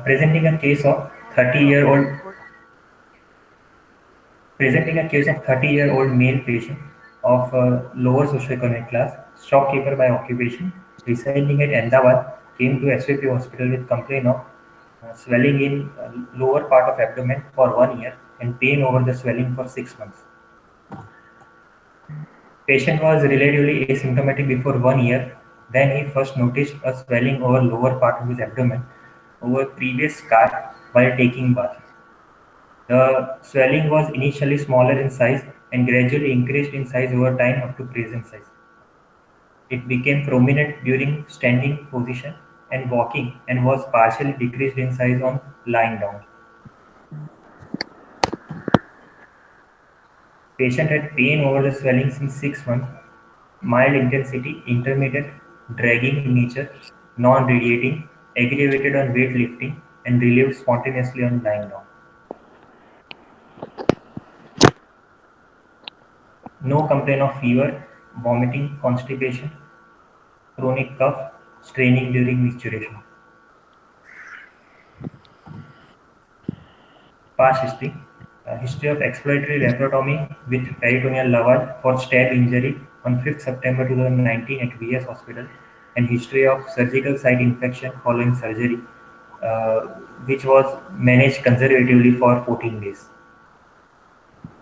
Presenting a case of 30-year-old presenting a case of 30-year-old male patient of lower socioeconomic class, shopkeeper by occupation, residing at Ahmedabad, came to SVP hospital with complaint of swelling in lower part of abdomen for 1 year and pain over the swelling for 6 months. Patient was relatively asymptomatic before 1 year. Then he first noticed a swelling over lower part of his abdomen over previous scar while taking bath. The swelling was initially smaller in size and gradually increased in size over time up to present size. It became prominent during standing position and walking and was partially decreased in size on lying down. Patient had pain over the swelling since 6 months, mild intensity, intermittent, dragging in nature, non-radiating, aggravated on weight lifting, and relieved spontaneously on lying down. No complaint of fever, vomiting, constipation, chronic cough, straining during menstruation. Past history. History of exploratory laparotomy with peritoneal lavage for stab injury on 5th September 2019 at VS Hospital, and history of surgical site infection following surgery, uh, which was managed conservatively for 14 days.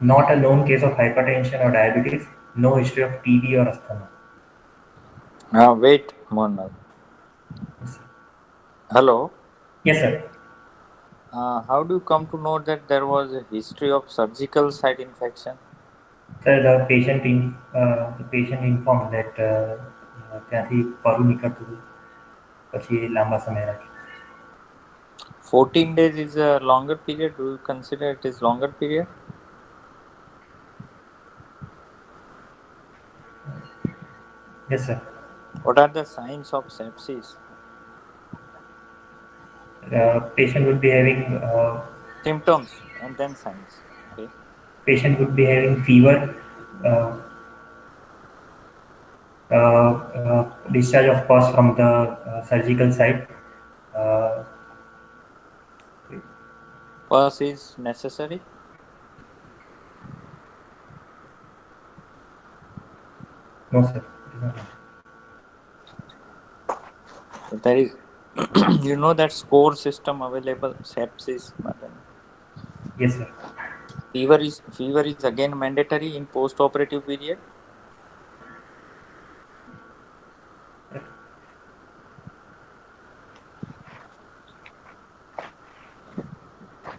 Not a known case of hypertension or diabetes. No history of TB or asthma. Wait, Mohan. Hello. Yes, sir. How do you come to know that there was a history of surgical site infection? Sir, the patient informed that ત્યાંથી પરું નીકળતું હતું પછી લાંબા સમય રાખી. 14 days is a longer period. Do you consider it is longer period? Yes, sir. What are the signs of sepsis? Patient would be having Symptoms and then signs. Okay. fever, uh, discharge of pus from the surgical site. Uh, Pus is necessary. no, sir. It is not. There is, you know that score system available sepsis. Yes, sir. Fever is again mandatory in post-operative period.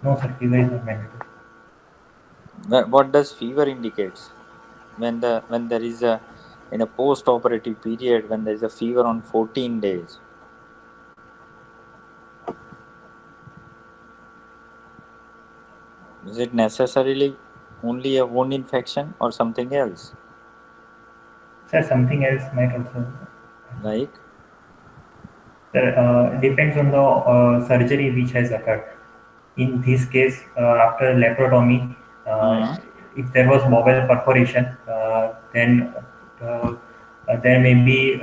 No, sir. Fever is not mandatory. What does fever indicates? When there is a in a post-operative period when there is a fever on 14 days. Is it necessarily only a wound infection or something else? Sir, something else might also. Like Sir, depends on the surgery which has occurred. In this case, after laparotomy, hmm if there was bowel perforation, then there may be,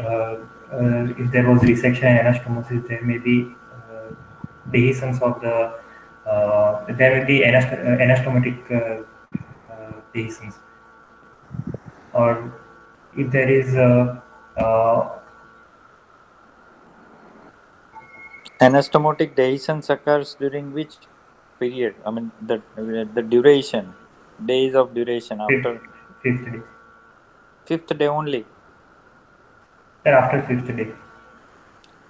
if there was resection and anastomosis, there may be dehiscence of the, there may be anastomotic dehiscence. Or if there is uh, anastomotic dehiscence occurs during which period? I mean the duration, days of duration fifth, after fifth day. fifth day only. Sir, after fifth day.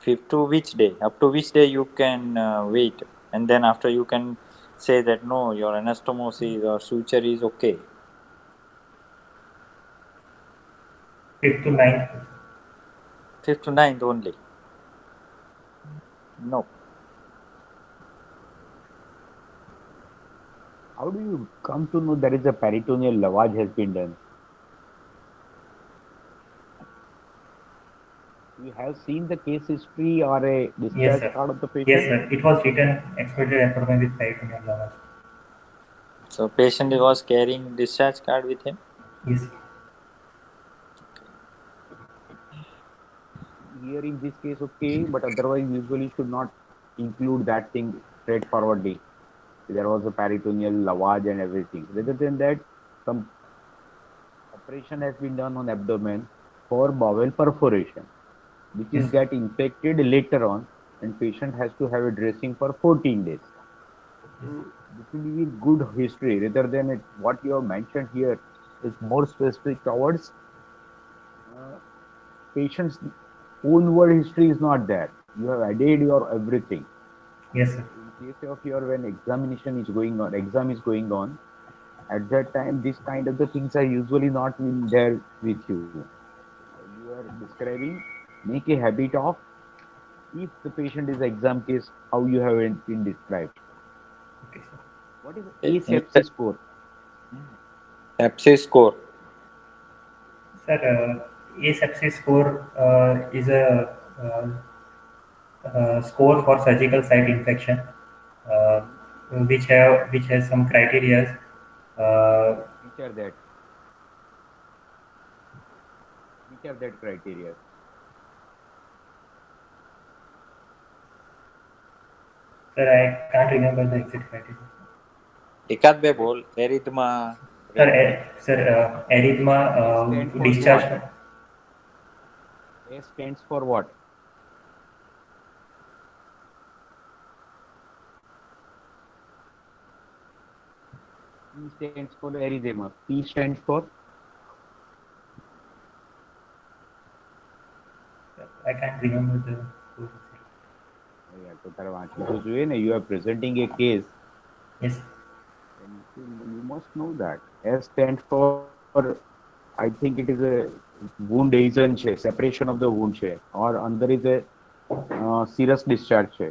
Fifth to which day? Up to which day you can wait, and then after you can say that no, your anastomosis or suture is okay. Fifth to ninth. Fifth to ninth only. No. How do you come to know there is a peritoneal lavage has been done? You have seen the case history or a Yes, discharge sir. card of the Yes, patient? sir. It was written expected appointment with peritoneal lavage. So patient was carrying discharge card with him. Yes. Here in this case, okay, but otherwise usually should not include that thing straightforwardly. There was a peritoneal lavage and everything. Rather than that, some operation has been done on abdomen for bowel perforation, which is Yes. get infected later on, and patient has to have a dressing for 14 days. So this will be good history rather than what you have mentioned here is more specific towards uh, patient's own word history is not there. You have added your everything. Yes, sir. In case of your when examination is going on, exam is going on, at that time this kind of the things are usually not in there with you. You are describing, make a habit of if the patient is exam case, how you have been described. Okay, sir. What is Okay. asepsis score? Sepsis score. Sir, asepsis score is a score for surgical site infection, uh, which has some criteria. Uh, Which are that? Which are that criteria? Sir, I can't remember the exact criteria. एकाद बे बोल erythema Sir, renal erythema, A stands for discharge. what? A stands for what? E stands for erythema. P stands for I can't remember the. yeah, તો તારે વાંચવું તો જોઈએ ને. You are presenting a case, Yes. and you must know that. S stands for I think it is a wound agent છે, separation of the wound છે, or અંદર is a serous discharge છે.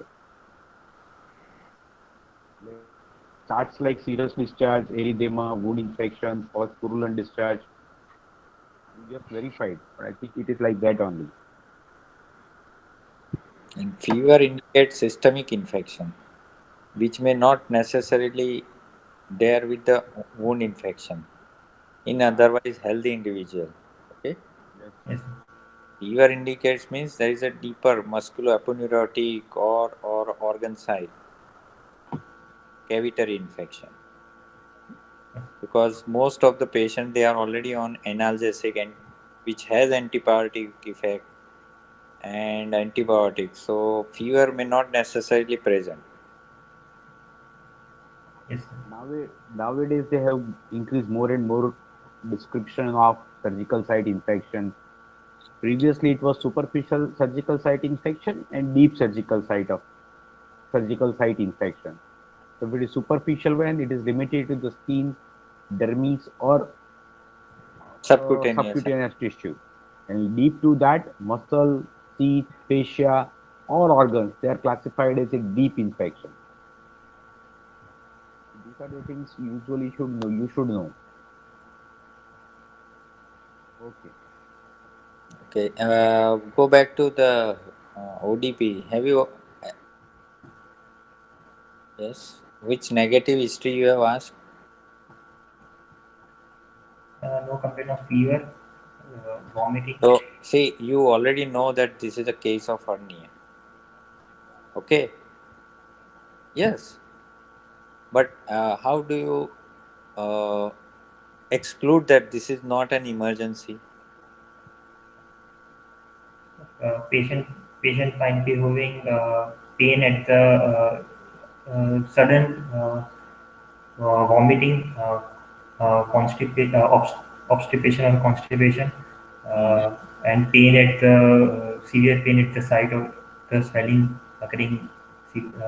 Starts like serous discharge, erythema, wound infection, post purulent discharge. You just verified, but I think it is like that only. and fever indicates systemic infection which may not necessarily dare with the wound infection in otherwise healthy individual. Okay. Yes. Yes. Fever indicates means there is a deeper musculoaponeurotic or organ site cavitary infection because most of the patient they are already on analgesic and which has antibiotic effect and antibiotics, so fever may not necessarily present. Yes. Nowadays they have increased more and more description of surgical site infection. Previously it was superficial surgical site infection and deep surgical site infection. So if it is superficial one, it is limited to the skin, dermis, or Subcutaneous. subcutaneous tissue. And deep to that, muscle, teeth, fascia, or organs, they are classified as a deep infection. These are the things you usually should know. You should know. Okay. Okay, go back to the ODP. Have you? Yes. Which negative history you have asked? No complaint of fever, vomiting. So, see, you already know that this is a case of hernia. Okay. Yes. But how do you exclude that this is not an emergency? Patient might be having pain at the sudden vomiting, obstipation or constipation, and pain at the severe pain at the site of the swelling occurring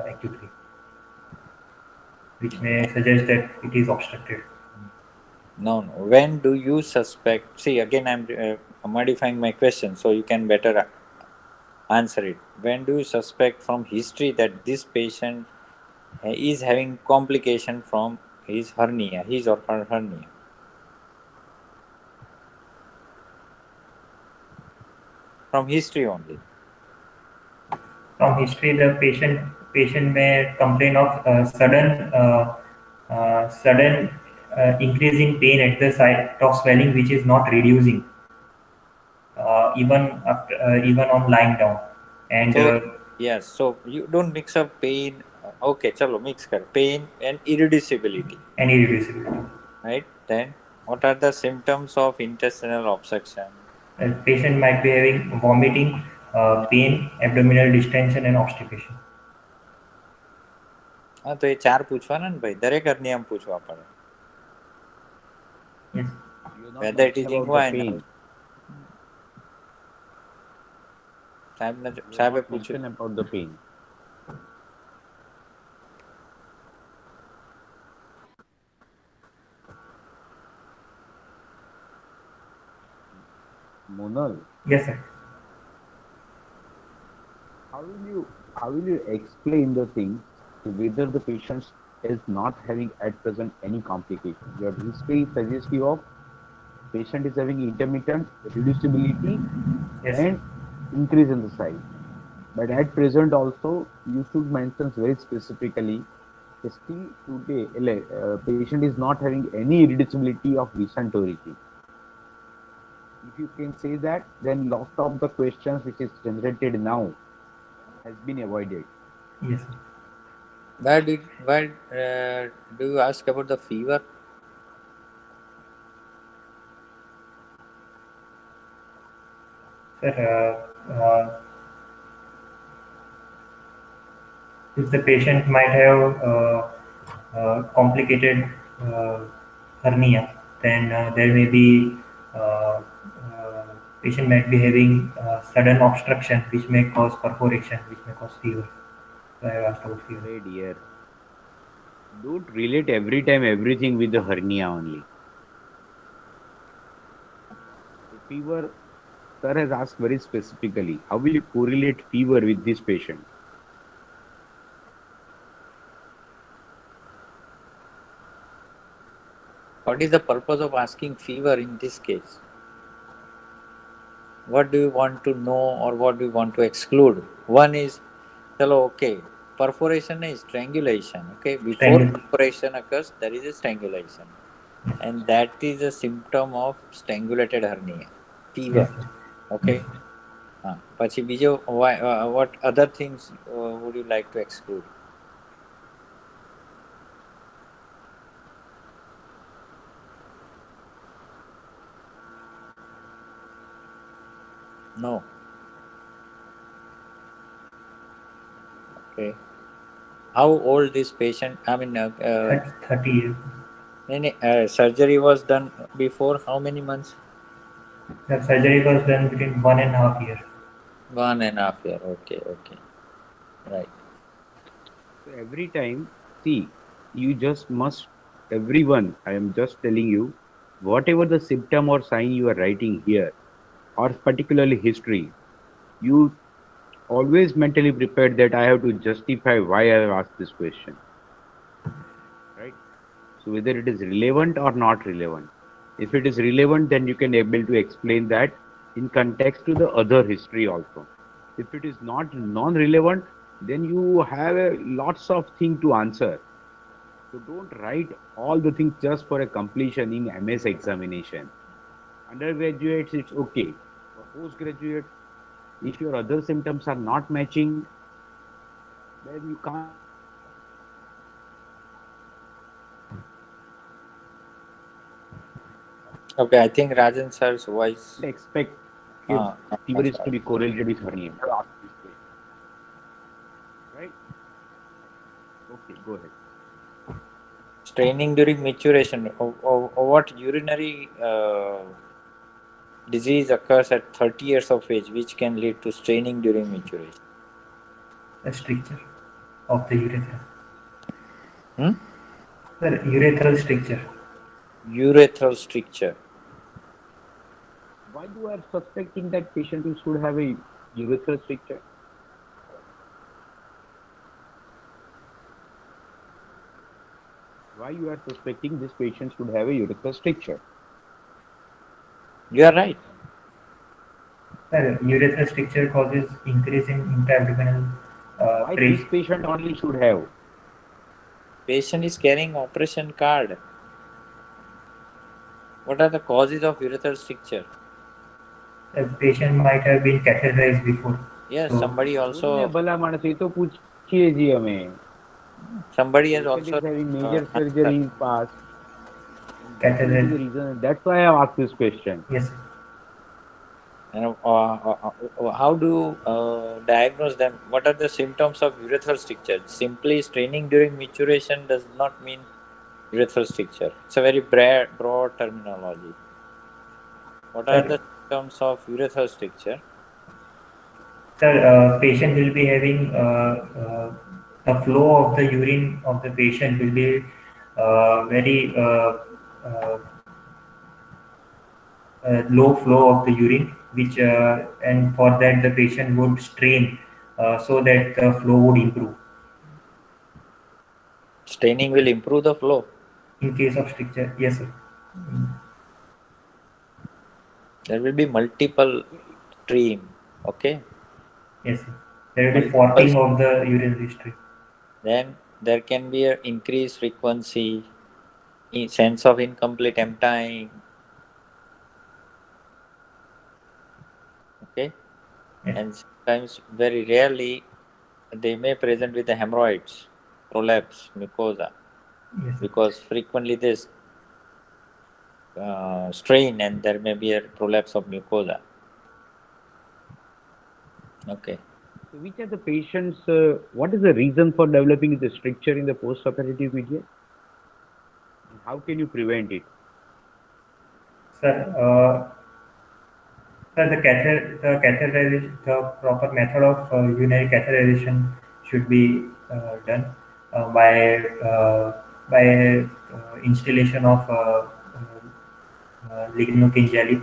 acutely, which may suggest that it is obstructed. No, no. When do you suspect? See, again, I'm modifying my question so you can better answer it. When do you suspect from history that this patient is having complication from his hernia, his or her hernia? From history only. From history, the patient may complain of sudden increasing pain at the site of swelling, which is not reducing even on lying down, and So Yes, so you don't mix up pain. Okay, chalo, mix kar. Pain and irreducibility, Any reducibility. right? Then, what are the symptoms of intestinal obstruction? A patient might be having vomiting, pain, abdominal distension, and obstipation. હા તો એ ચાર પૂછવાના ને ભાઈ, દરેક હર્નિયામાં પૂછવા પડે. Yes. You're not Whether it mentioning is about the inguinal. pain. સાહેબને You're સાહેબે not પૂછ્યું. mentioning about the pain. Monal, Yes, sir. how will you explain the thing whether the patient is not having at present any complication? Your history is suggestive of patient is having intermittent reducibility Yes. and increase in the size. But at present also you should mention very specifically still today patient is not having any reducibility of recent origin. If you can say that, then lot of the questions which is generated now has been avoided. Yes, sir. Why do you ask about the fever? Sir, if the patient might have complicated uh, hernia, then there may be patient might be having sudden obstruction, which may cause perforation, which may cause fever. So I have asked about fever. Hey dear, don't relate every time everything with the hernia only. The fever, sir has asked very specifically, how will you correlate fever with this patient? What is the purpose of asking fever in this case? What do you want to know or what do you want to exclude? One is, chalo, okay, perforation is strangulation. Okay, before Strangle. perforation occurs, there is a strangulation, and that is a symptom of strangulated hernia, fever. Yes, sir. Okay. પછી બીજો what other things would you like to exclude? No. Okay. How old this patient? I mean, 30 years. surgery was done before how many months? The surgery was done between 1.5 years. 1.5 year. Okay. Okay. Right. So every time, see, you just must, everyone, I am just telling you, whatever the symptom or sign you are writing here, or particularly history, you always mentally prepared that I have to justify why I have asked this question. Right? So whether it is relevant or not relevant. If it is relevant, then you can able to explain that in context to the other history also. If it is not non-relevant, then you have lots of things to answer. So don't write all the things just for a completion in MS examination. Undergraduates, it's okay. For postgraduates, if your other symptoms are not matching, then you can't Okay. I think Rajan sir's voice. expect his fever is to sorry. be correlated with hernia. Right? Okay, go ahead. Straining during maturation. What urinary disease occurs at 30 years of age, which can lead to straining during maturation? The stricture of the urethra. Hmm? Sir, urethral stricture. Urethral stricture. Why you are suspecting that patient should have a urethral stricture? Why you are suspecting this patient should have a urethral stricture? You are right. Sir, urethral stricture causes increase in intra-abdominal Why this pressure. patient only should have? Patient is carrying operation card. What are the causes of urethral stricture? The patient might have been catheterized before. Yes, So somebody बोलो ने also, भला मानस ये तो पूछिए जी हमें. somebody has Patient also is having major surgery answered. in past, and that will be catheter, the reason. That's why I asked this question. yes, And how do you diagnose them? What are the symptoms of urethral stricture? Simply straining during maturation does not mean urethral stricture. It's a very broad terminology. What are the sir. symptoms of urethral stricture? Sir, patient will be having the flow of the urine of the patient will be very uh, low flow of the urine, which and for that the patient would strain so that the flow would improve. Staining will improve the flow. In case of stricture, yes, sir. There will be multiple stream. Okay, Yes, sir. There will be multiple. forking of the urinary stream. Then there can be a increased frequency, sense of incomplete emptying. Okay, Yes, and sometimes very rarely they may present with the hemorrhoids, prolapse, mucosa, yes, sir. because frequently this strain and there may be a prolapse of mucosa. Okay. So which are the patients? What is the reason for developing the stricture in the post-operative period? And how can you prevent it? Sir, sir, the proper method of urinary catheterization should be done by installation of lignocanceli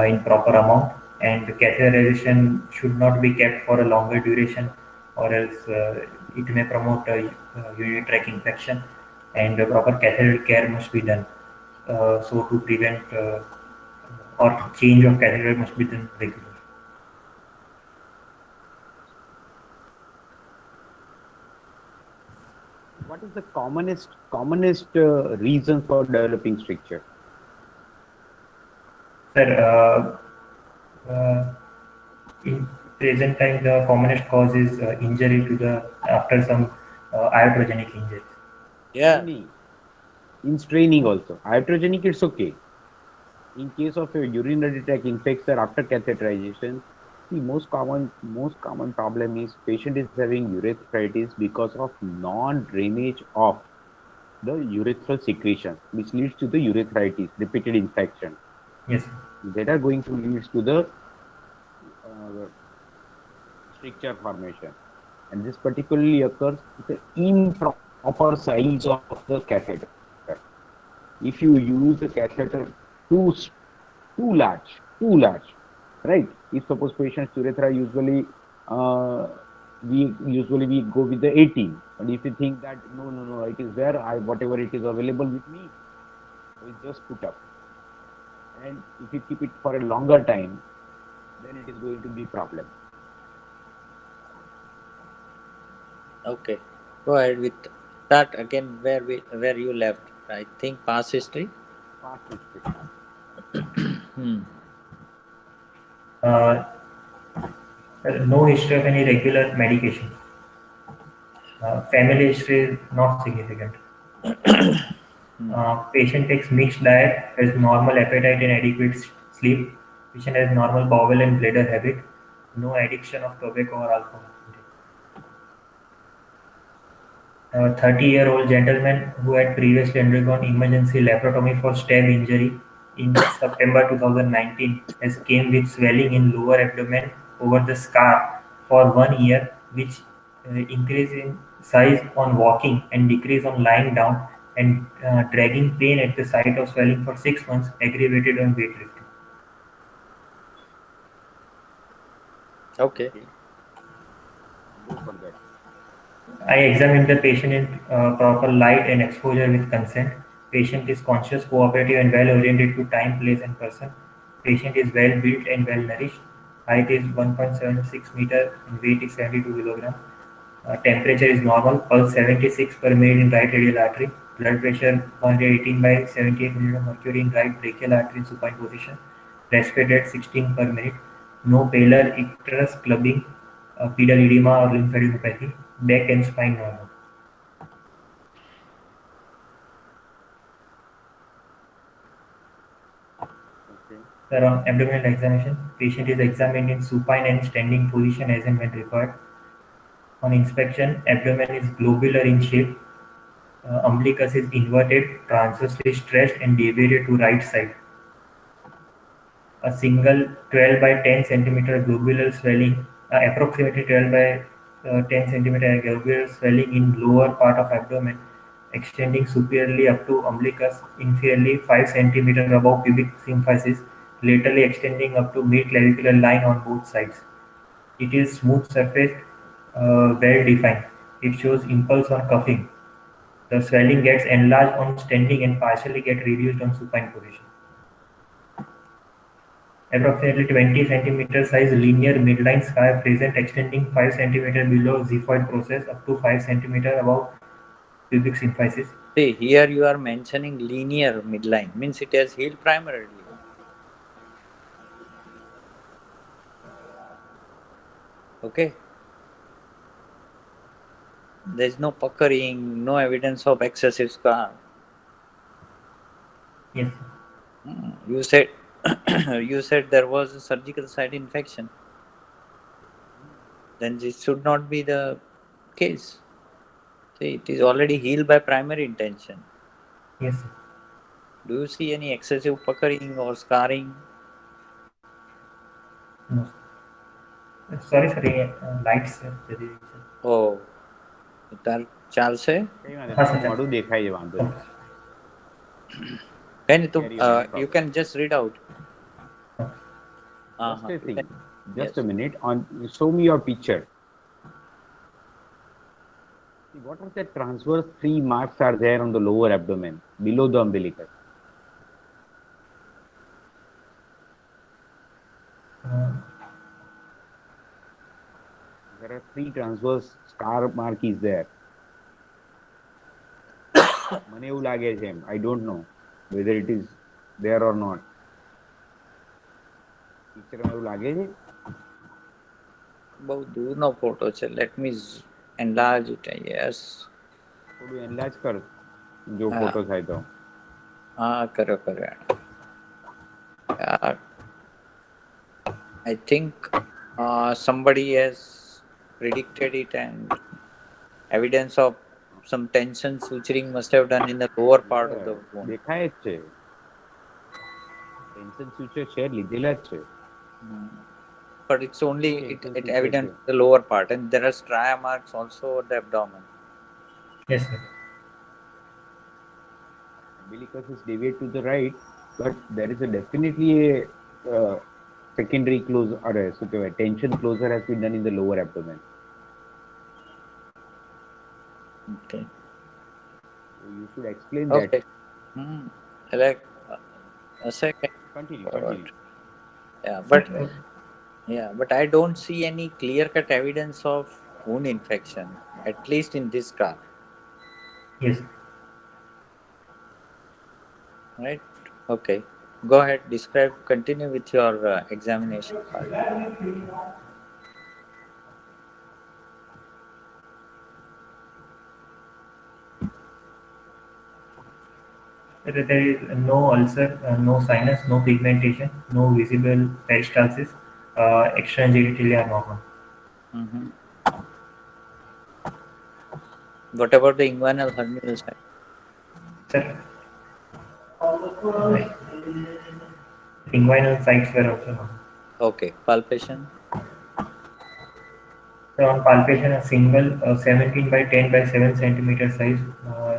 in proper amount, and catheterization should not be kept for a longer duration, or else it may promote urinary tract infection, and proper catheter care must be done. So to prevent or change of catheter must be done regularly. What is the commonest reason for developing stricture? Sir, in present time, the commonest cause is injury to the after some iatrogenic injuries. Yeah. Any in straining also. Iatrogenic, it's okay. In case of a urinary tract infection after catheterization, the most common problem is patient is having urethritis because of non-drainage of the urethral secretion, which leads to the urethritis, repeated infection. Yes, That are going to lead to the uh, stricture formation. And this particularly occurs with the improper size of the catheter. If you use the catheter too too large, right? If suppose patient's urethra uh, we go with the 18, but if you think that no, it is there, I whatever it is available with me, we just put up. And if you keep it for a longer time, then it is going to be problem. Okay. Go ahead with start again where you left. I think past history. Past history. Hmm. uh, no history of any regular medication. Family history is not significant. Patient takes mixed diet, has normal appetite and adequate sleep. Patient has normal bowel and bladder habit. No addiction of tobacco or alcohol. A 30-year-old gentleman who had previously undergone emergency laparotomy for stab injury in September 2019 has came with swelling in lower abdomen over the scar for 1 year, which increase in size on walking and decrease on lying down, and dragging pain at the site of swelling for 6 months, aggravated on weightlifting. Okay. Okay. Go for that. I examined the patient in proper light and exposure with consent. Patient is conscious, cooperative, and well oriented to time, place, and person. Patient is well built and well nourished. Height is 1.76 meter and weight is 72 kilogram. Temperature is normal. Pulse 76 per minute in right radial artery. Blood pressure 118 by 78 mm mercury in right brachial artery in supine position. Respiratory rate 16 per minute. No pallor, icterus, clubbing. pedal edema or lymphadenopathy, back and spine normal. Okay. Sir, on abdominal examination, patient is examined in supine and standing position as and when required. On inspection, abdomen is globular in shape. Umbilicus is inverted, transversely stretched and deviated to right side. A single 12 by 10 centimeter globular swelling, approximately 12 by 10 centimeter globular swelling in lower part of abdomen, extending superiorly up to umbilicus, inferiorly 5 centimeter above pubic symphysis, laterally extending up to mid-clavicular line on both sides. It is smooth surface, well defined. It shows impulse on cuffing. The swelling gets enlarged on standing and partially get reduced on supine position. Approximately 20 centimeter size linear midline scar present extending 5 centimeter below xiphoid process up to 5 centimeter above pubic symphysis. See, here you are mentioning linear midline, means it has healed primarily. Okay. There is no puckering, no evidence of excessive scar. Yes. You said you said there was a surgical site infection. Then this should not be the case. See, it is already healed by primary intention. Yes. Sir. Do you see any excessive puckering or scarring? No. Sorry, sir. Lights, sir. Oh, તાર ચાલશે? કઈ વાંધો હા, નહીં, sir. મોઢું દેખાય છે, વાંધો નહીં. Can you, Carry on, no you problem. can just read out. Just a you thing. can- Just yes. a minute. Show me your picture. See, what are the transverse 3 marks are there on the lower abdomen below the umbilicus? There are 3 transverse scar mark is there. મને એવું લાગે છે, I don't know whether it is there or not. Picture માં એવું લાગે છે? બહુ દૂરનો photo છે. Let me enlarge it. Yes. થોડું enlarge કર જો હા. ફોટો થાય તો. કર્યો. I think somebody has predicted it, and evidence of some tension suturing must have done in the lower part of the wound. દેખાય જ છે. ટેન્શન સુચર છે, લીધેલા જ છે. But it's only Tension it suture evident છે. the lower part, and there are stria marks also on the abdomen. Yes, sir. Umbilicus is deviated to the right, but there is definitely a secondary closure or a tension closure has been done in the lower abdomen. Okay. So you should explain Okay. Like a second. that. Continue. Yeah, but I don't see any clear-cut evidence of wound infection, at least in this scar. Yes. Right? Okay. Go ahead. Continue with your examination part. There is no ulcer, no sinus, no pigmentation, no visible peristalsis. External genitalia are normal. What about the inguinal hernial site? Sir, inguinal sites were also normal. Okay. Palpation? So on palpation, a single 17 by 10 by 7 centimeter size,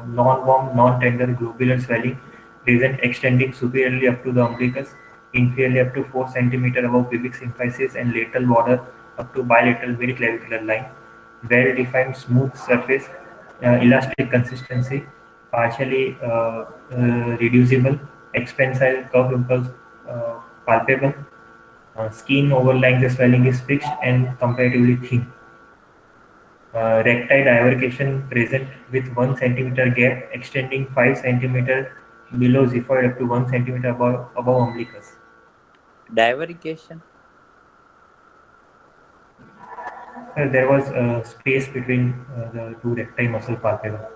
non-warm, non-tender globular swelling, present extending superiorly up to the umbilicus, inferiorly up to 4 centimeter above pubic symphysis and lateral border up to bilateral mid-clavicular line. Well-defined smooth surface, elastic consistency, partially reducible, expansile curve impulse palpable. Skin overlying the swelling is fixed and comparatively thin. Recti divercation present with 1 centimeter gap extending 5 centimeter below xiphoid up to 1 centimeter above umbilicus. Divarication? There was a space between the two recti muscle palpebra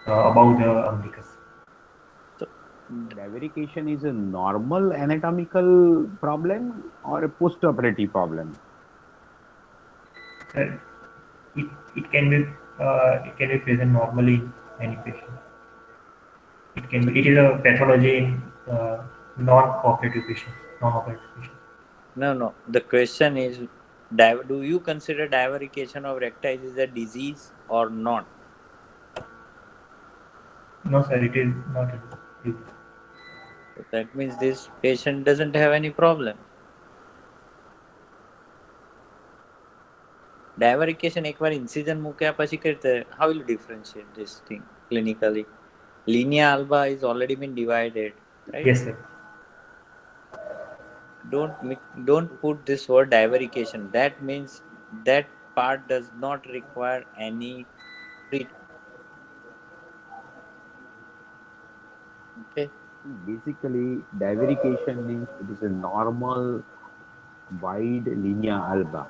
above the umbilicus. So, Divarication is a normal anatomical problem or a post-operative problem? Uh, it, it can be present normally in any patient. It is a pathology in non-operative patient, non-operative patient. no. The question is, do you consider divarication of recti is a disease or not? No, sir, it is not. A, So that means this patient doesn't have any problem. Divarication એકવાર incision મૂક્યા પછી કઈ how will you differentiate this thing clinically? Linea alba is already been divided, right? yes, sir. Don't put this word divarication. That means that part does not require any treatment. Okay. Basically, divarication means it is a normal wide linea alba.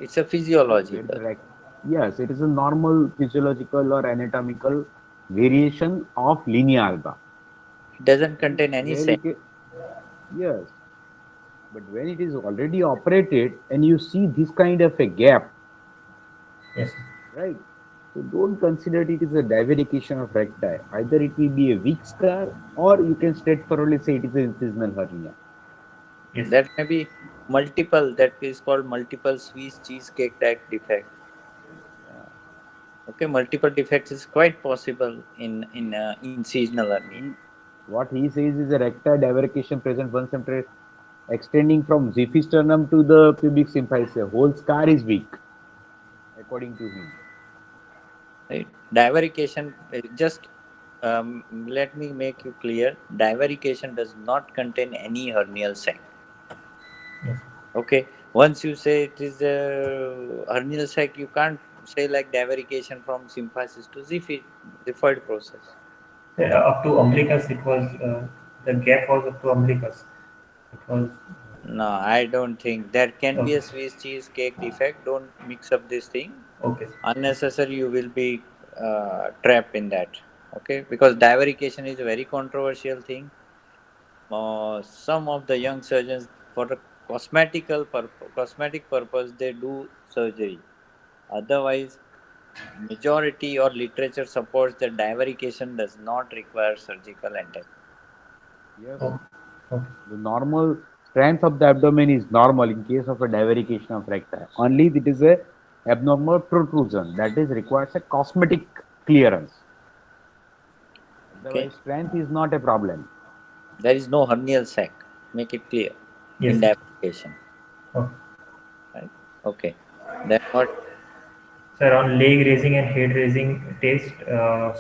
It's a physiological. Yes, it is a normal physiological or anatomical variation of linea alba. It doesn't contain any Where cell. yes, but when it is already operated and you see this kind of a gap, Yes, sir. right? So don't consider it is a divarication of recti. Either it will be a weak scar or you can straightforwardly say it is an incisional hernia. Yes, That may be multiple. That is called multiple Swiss cheesecake type defect. Okay, multiple defects is quite possible in incisional hernia. What he says is a recti divarication present one centimeter extending from xiphisternum to the pubic symphysis. Whole scar is weak, according to him. Right? Divarication, just let me make you clear. Divarication does not contain any hernial sac. yes, Okay, once you say it is a hernial sac, you can't say like divarication from symphysis to xiphoid process. up to umbilicus, it was the gap was up to umbilicus. It was No, I don't think there can be okay. a Swiss cheesecake defect. Don't mix up this thing. Okay, sir. Unnecessary, you will be trapped in that. Okay, because divarication is a very controversial thing. Some of the young surgeons, for a cosmetic purpose, they do surgery. Otherwise, majority or literature supports that divarication does not require surgical intervention. Yes. Oh, okay. The normal strength of the abdomen is normal in case of a divarication of recti. Only it is a abnormal protrusion that is requires a cosmetic clearance. Okay, Otherwise, strength is not a problem. there is no hernial sac. Make it clear Yes, in sir. divarication. Okay. Right? Okay. Then what? Sir, on leg raising and head raising test,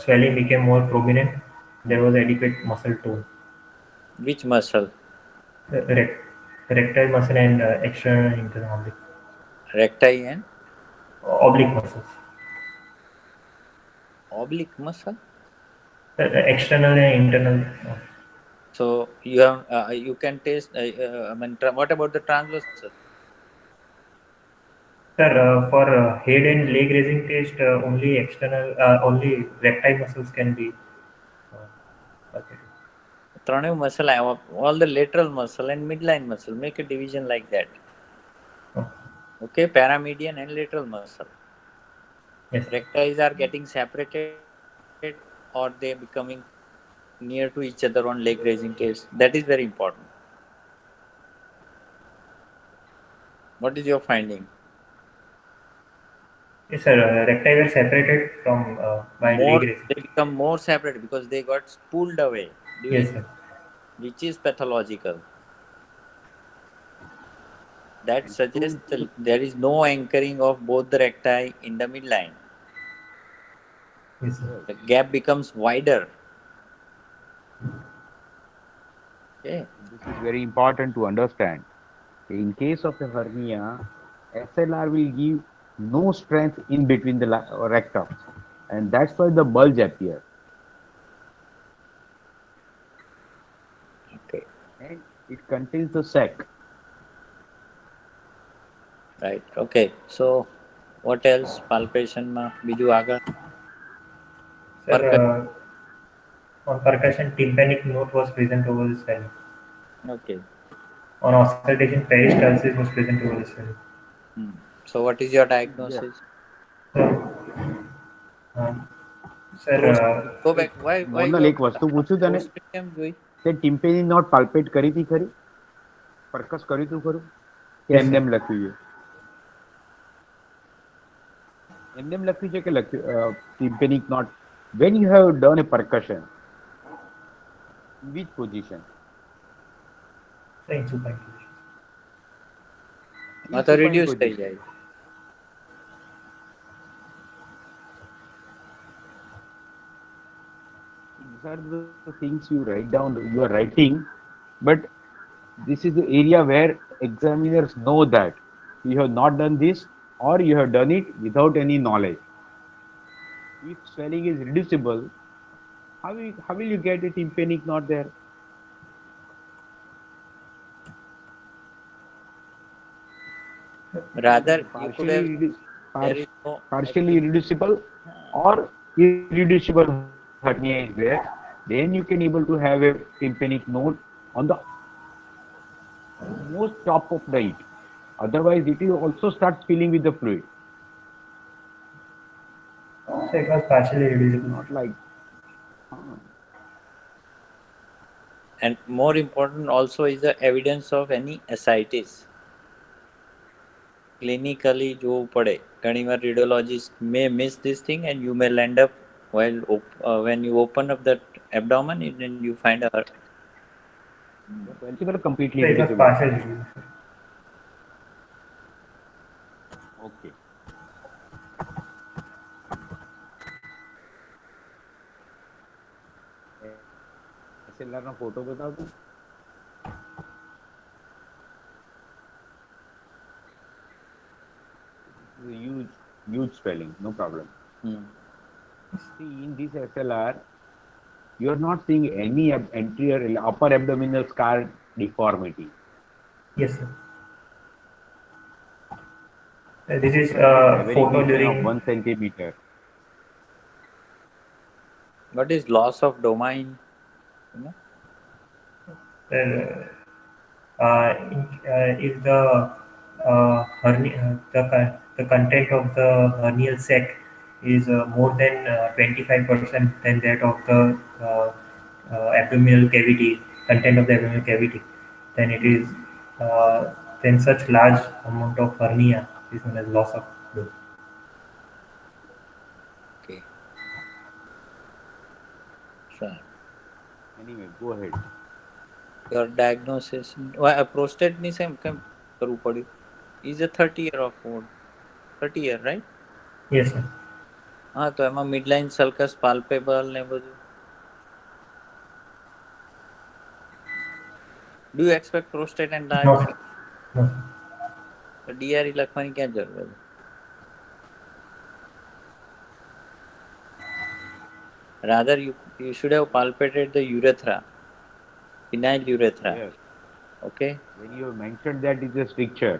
swelling became more prominent. There was adequate muscle tone. Which muscle? Rectal muscle and external and internal Recti and oblique muscles. oblique muscle. External and internal. So you have you can taste. I mean, what about the transversal? Sir, for head and leg raising test, only recti muscles can be calculated. ત્રણેય muscle, all the lateral muscle and midline muscle. Make a division like that. Oh, Okay, paramedian and lateral muscle. yes. Recti are getting separated or they becoming near to each other on leg raising test. That is very important. What is your finding? Yes, sir. Recti were separated from by leg More, raising. they become more separate because they got spooled away Yes, during, sir. which is pathological. That suggests that there is no anchoring of both the recti in the midline. Yes, sir. The gap becomes wider. Okay. This is very important to understand. In case of a hernia, SLR will give no strength in between the rectums, and that's why the bulge appears. Okay. And it contains the sac. Right. Okay. So What else? Palpation માં બીજું આગળ. Sir, on percussion, tympanic note was present over the swelling. Okay. On auscultation, peristalsis was present over the swelling. So what is your diagnosis? Sir, Go back. Why Monel, એક વસ્તુ પૂછું તને, કેમ જોઈ? તે ટિમ્પેની નોટ પાલ્પેટ કરી હતી ખરી? પરકસ કર્યું તું ખરું કે એમને એમ લખ્યું છે? એમને એમ લખ્યું છે કે લખ્યું ટિમ્પેનિક not? when you have done a percussion, in which position? in supine position. આ તો reduce થઈ જાય. These are the things you write down, you are writing, but this is the area where examiners know that you have not done this or you have done it without any knowledge. If swelling is reducible, how will you get a tympanic knot there? Rather, you could have, there is no partially reducible or irreducible hernia is there, then you can able to have a tympanic node on the most top of the it. Otherwise, it will also start filling with the fluid. So it was partially reducible. Not like. And more important also is the evidence of any ascites. Clinically જોવું પડે. ઘણીવાર radiologist may miss this thing and you may land up while when you open up the abdomen and you find a completely So it was partially reducible. Okay. SLR no photo બતાવજો. Huge swelling, no problem. See, in this SLR, you are not seeing any anterior upper abdominal scar deformity. Yes, sir. This is Very photo of during 1 centimeter. what is loss of domain? You know? If the the content of the hernial sac is more than 25% than that of the abdominal cavity, content of the abdominal cavity, then it is then such large amount of hernia is known as loss of flow. Okay. Sure. Anyway, go ahead. Your diagnosis. Prostate ની same કેમ કરવું પડ્યું? Is a 30-year of old. 30-year, right? Yes, sir. હા, તો એમાં midline sulcus palpable ને બધું. Do you expect prostate and diagnosis? No. તો DRE લખવાની ક્યાં જરૂર છે? Rather, you should have palpated the urethra, penile urethra. Yes. Okay. When you mentioned that it's a stricture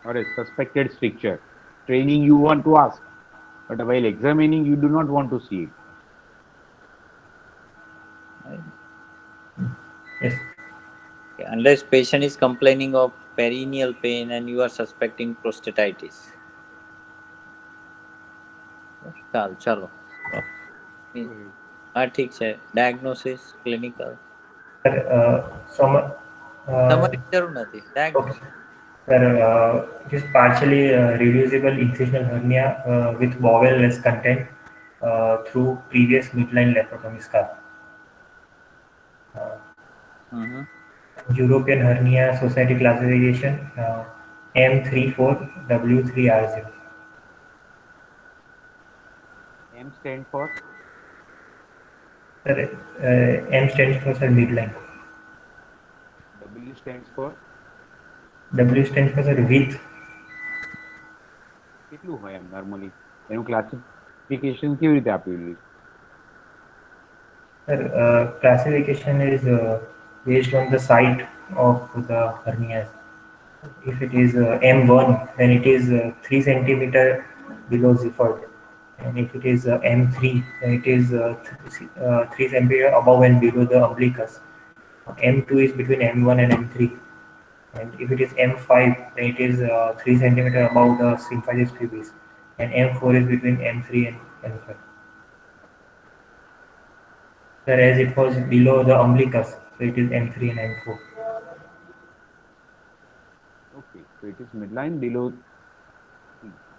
or a suspected stricture, training you want to ask, but while examining you do not want to see it. Yes. Okay. Unless patient is complaining of perineal pain and you are suspecting prostatitis. ચાલો. હા, ઠીક છે. Diagnosis, clinical. Summary જરૂર નથી. Diagnosis. Sir, it is partially reducible incisional hernia with bowel-less content through previous midline laparotomy scar. European Hernia Society classification M34W3R0. M stand for? Sir, M stands for sir midline. W stands for? W stands for sir width. કેટલું હોય એમ normally? એનું classification કેવી રીતે આપેલું? Sir, classification is based on the site of the hernia. If it is M1, then it is 3 centimeter below Ziphod. And if it is M3, then it is 3 centimeter above and below the umbilicus. M2 is between M1 and M3. And if it is M5, then it is 3 centimeter above the symphysis pubis. And M4 is between M3 and M5. Whereas it was below the umbilicus, so it is M3 and M4. Okay, so it is midline below.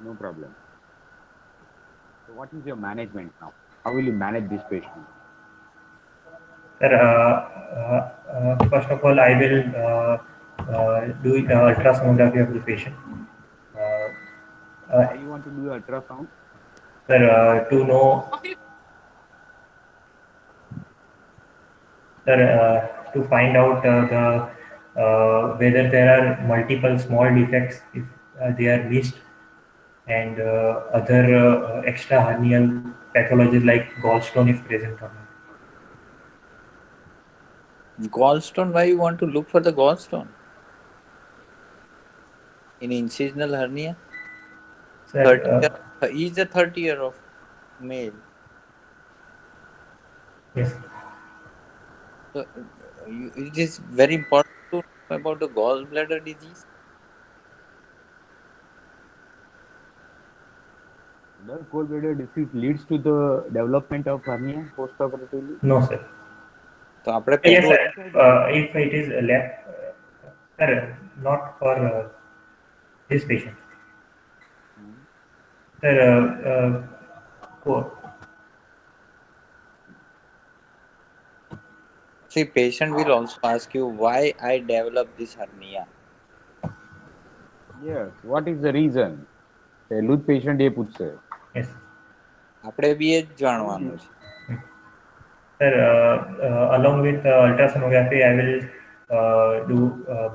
No problem. So what is your management now? How will you manage this patient? Sir, first of all, I will do ultrasonography of the patient. Why you want to do ultrasound? Sir, to know, sir, to find out whether there are multiple small defects if they are missed, and other extra hernial pathologies like gallstone if present or not. Gallstone, why you want to look for the gallstone? In incisional hernia? Sir, He is a 30-year of male. yes. So it is very important to know about the gallbladder disease. Does gallbladder disease leads to the development of hernia postoperatively? No, sir. તો આપણે Yes, પહેલું sir. If it is left, sir, not for this patient. Sir, for see, patient will also ask you why I developed this hernia. Yes. What is the reason? પહેલું જ patient એ પૂછશે. yes, આપણે બી એ જ જાણવાનું છે. sir. Along with ultrasonography, I will do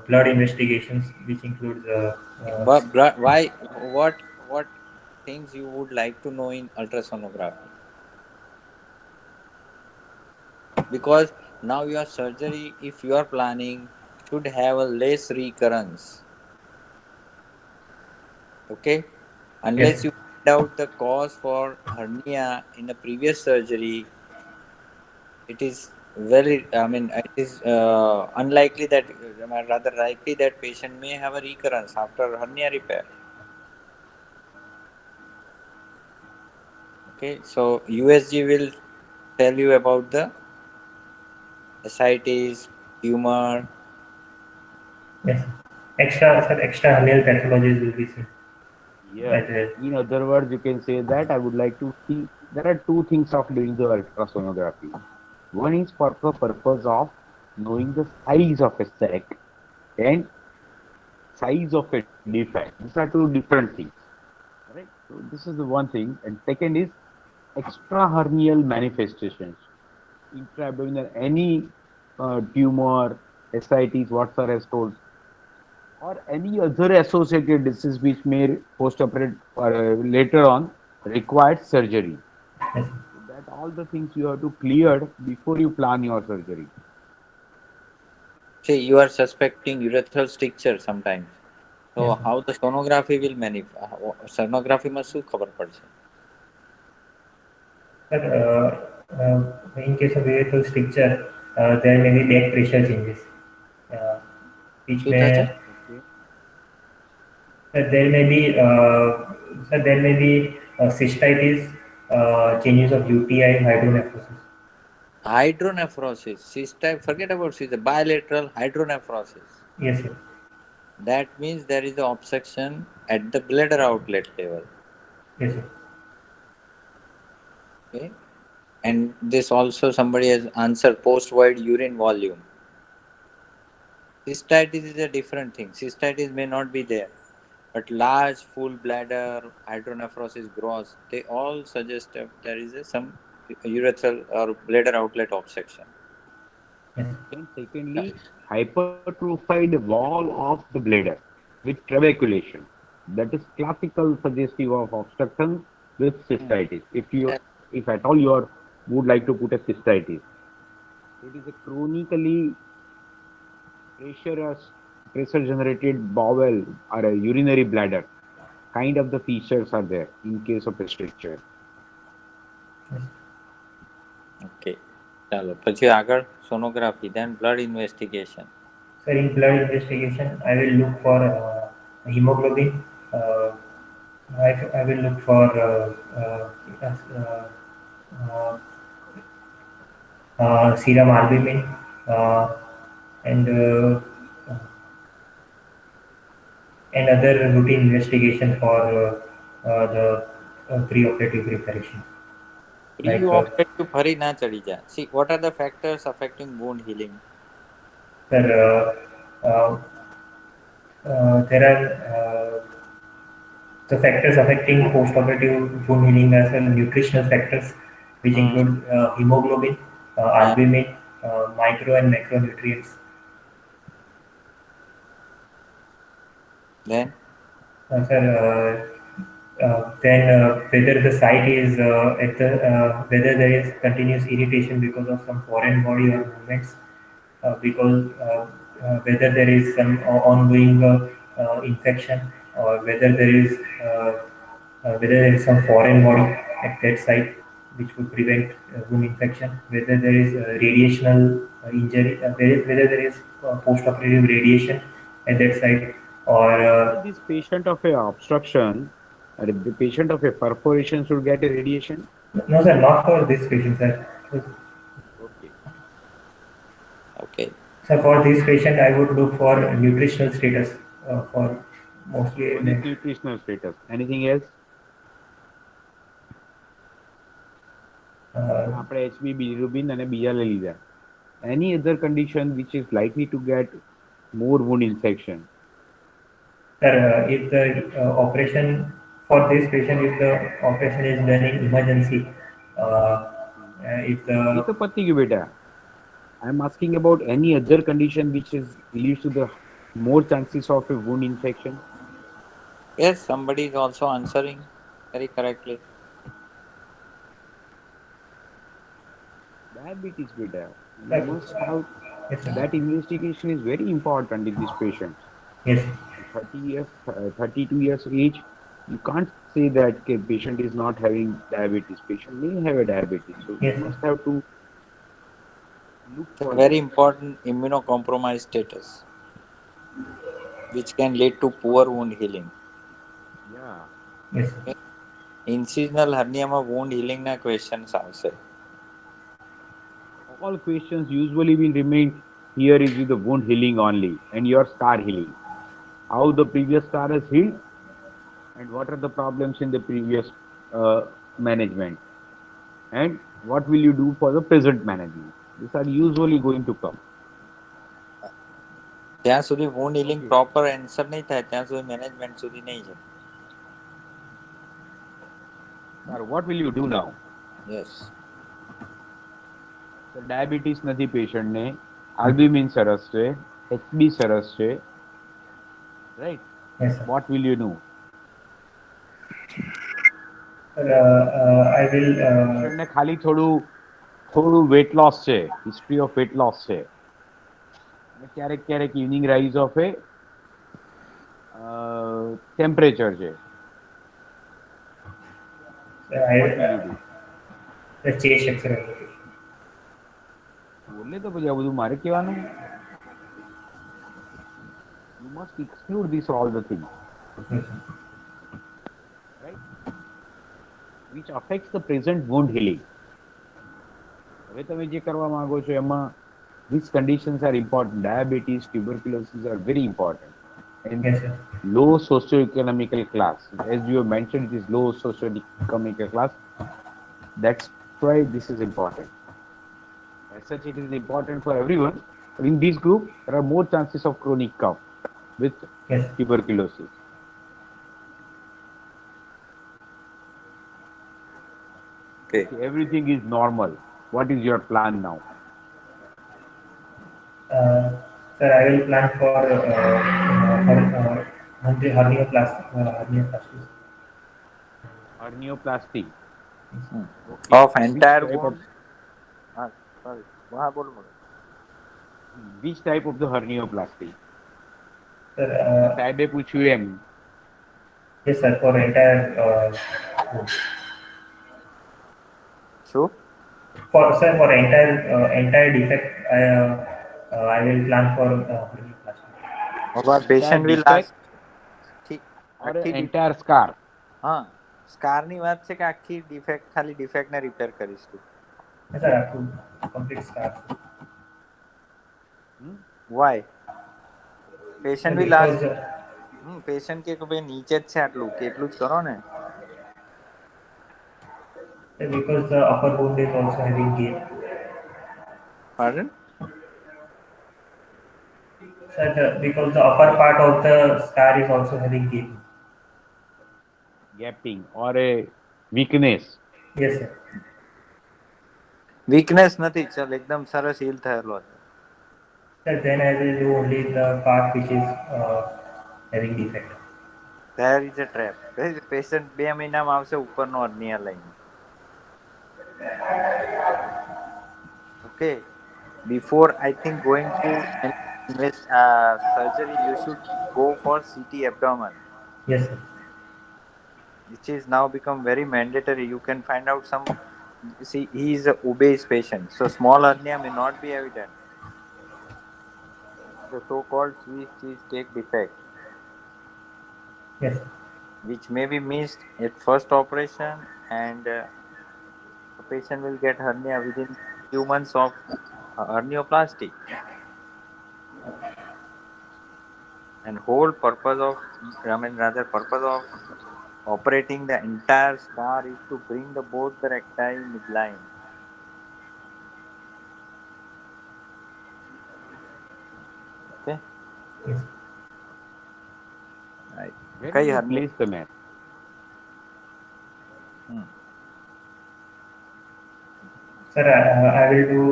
blood investigations, which includes But why? What things you would like to know in ultrasonography? Because now your surgery, if you are planning, should have a less recurrence. Okay, unless yes, you find out the cause for hernia in a previous surgery, it is very. I mean, it is unlikely that, rather likely that patient may have a recurrence after hernia repair. Okay, so USG will tell you about the ascites, tumor. yes. Extra hernial pathologies will be seen. Yes. That In other words, you can say that I would like to see there are two things of doing the ultrasonography. One is for the purpose of knowing the size of a sac and size of a defect. These are two different things. Right? So this is the one thing. And second is extra hernial manifestations. Intraabdominal, any tumor, ascites, what sir has told, or any other associated disease which may post-operate or later on require surgery. yes. So that all the things you have to clear before you plan your surgery. See, you are suspecting urethral stricture sometimes. So Yes, how the sonography will manifest? Sonography માં શું ખબર પડશે? sir, in case of urethral stricture, there may be back pressure changes, uh, which શું may થશે? Okay. there may be cystitis, changes of UTI, hydronephrosis. Hydronephrosis. Cyst, forget about cyst. Bilateral hydronephrosis. Yes, sir. That means there is an obstruction at the bladder outlet level. Yes, sir. Okay. And this also somebody has answered post-void urine volume. Cystitis is a different thing. Cystitis may not be there, but large full bladder, hydronephrosis, gross, they all suggest that there is some urethral or bladder outlet obstruction. Yes. And secondly, hypertrophied wall of the bladder with trabeculation. That is classical suggestive of obstruction with cystitis. If at all you would like to put a cystitis, it is a chronically pressurous pressure generated bowel or a urinary bladder. Kind of the features are there in case of a stricture. Okay ચાલો પછી આગળ sonography then blood investigation. So in blood investigation, I will look for hemoglobin. I will look for serum albumin and and other routine investigation for the pre-operative preparation. Like Pre-operative ફરી ના ચડી જાય. See, what are the factors affecting wound healing? sir, there are the factors affecting post-operative wound healing as well nutritional factors, which include hemoglobin, albumin, micro and macronutrients. Then Sir, then whether the site is at the whether there is continuous irritation because of some foreign body or movements, because whether there is some ongoing infection, or whether there is whether there is some foreign body at that site which would prevent wound infection, whether there is radiational injury, whether there is post-operative radiation at that site, or This patient of a obstruction or the patient of a perforation should get a radiation. no, sir, not for this patient, sir. Okay. okay. So for this patient, I would look for nutritional status for mostly. Only nutritional status. Anything else? આપણે HB bilirubin અને બીજા લઈ લીધા. Any other condition which is likely to get more wound infection? Sir, if the operation for this patient, if the operation is done in emergency, if the ये तो पति की बेटा. I'm asking about any other condition which is leads to the more chances of a wound infection. Yes, somebody is also answering very correctly. Diabetes, beta. You must have yes, sir. that investigation is very important in this patient. Yes, 30 years, 32 years age, you can't say that a patient is not having diabetes. Patient may have a diabetes, so yes, you must have to look for Very important immunocompromised status, which can lead to poor wound healing. Yeah. yes, Incisional herniaમાં wound healing ના questions આવશે. All questions usually will remain here is with the wound healing only and your scar healing. How the previous scar has healed and what are the problems in the previous management and what will you do for the present management. These are usually going to come. ત્યાં સુધી wound healing proper answer નહીં થાય ત્યાં સુધી management સુધી નહીં જાય. Sir, what will you do now? Yes. So diabetes નથી patient ને, albumin સરસ છે, HB સરસ છે, right? yes, sir. What will you do? Sir, I will. Patient ને ખાલી થોડું weight loss છે, history of weight loss છે, અને ક્યારેક evening rise of a temperature છે. Sir, What will you do? the chest X-ray. બોલે તો પછી આ બધું મારે કહેવાનું. You must exclude this all the things, Yes, sir. right? Which affects the present wound healing. હવે તમે જે કરવા માંગો છો એમાં these conditions are important. Diabetes, tuberculosis are very important. And Yes, sir. low socioeconomical class. As you have mentioned, it is low socioeconomical class. That's why this is important. As such, it is important for everyone. But in this group, there are more chances of chronic cough with Yes. tuberculosis. Okay. Everything is normal. What is your plan now? Sir, I will plan for hernioplasty. Hernioplasty. Of entire Which type wound. Sorry. હા બોલો બોલો. Which type of the hernioplasty? Sir, સાહેબે પૂછ્યું એમ. yes, sir, for entire શું for sir for entire defect, I will plan for hernioplasty. our patient will defect ask ઠીક or આખી entire scar? હા સ્કારની વાત છે કે આખી ડિફેક્ટ ખાલી ડિફેક્ટને રિપેર કરીશ તું Yes, sir, to complete scar. Why Sir, patient will because ask patient કે ભાઈ નીચે જ છે આટલું કે એટલું જ કરો ને because the upper wound is also having gain. Pardon Sir, because the upper part of the scar is also having gain. Gapping or a weakness? Yes, sir. Weakness નથી ચલ એકદમ સરસ હીલ થયેલો છે Sir, then I will do only the part which is having defect. there is a trap patient 2 મહિનામાં આવશે ઉપરનો અર્નિયા લઈને okay before I think going to surgery you should go for CT abdomen Yes, sir. which is now become very mandatory you can find out some see he is a obese patient so small hernia may not be evident the so called Swiss cheesecake defect Yes, sir. which may be missed at first operation and the patient will get hernia within few months of hernioplasty and whole purpose of purpose of operating the entire scar is to bring the both the recti midline okay Yes. right Where કઈ will you hernia place the mat? Sir, I will do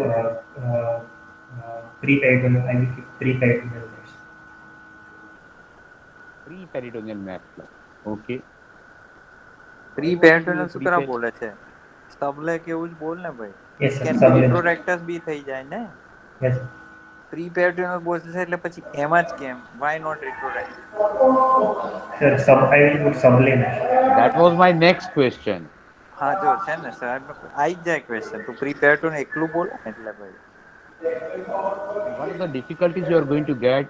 pre-peritoneal. I will keep pre-peritoneal mesh. Pre-peritoneal mat. Okay. Pre Why want to do a પેરિટોનિયલ શું કરવા pre-peri- બોલે છે સ્ટબલે કે એવું જ બોલ ને ભાઈ Yes, it sir. Can be Sublim. રિટ્રોરેક્ટસ બી થઈ જાય ને Yes, sir. પ્રી પેરિટોનિયલ બોલે છે એટલે પછી એમાં જ કેમ વાય નોટ રિટ્રોરેક્ટ Sir, I will put sublim. That was my next question. હા જો છે ને સાહેબ આવી જ જાય ક્વેશ્ચન તું પ્રી પેરિટોનિયલ એકલું બોલે ને એટલે ભાઈ What are the difficulties you are going to get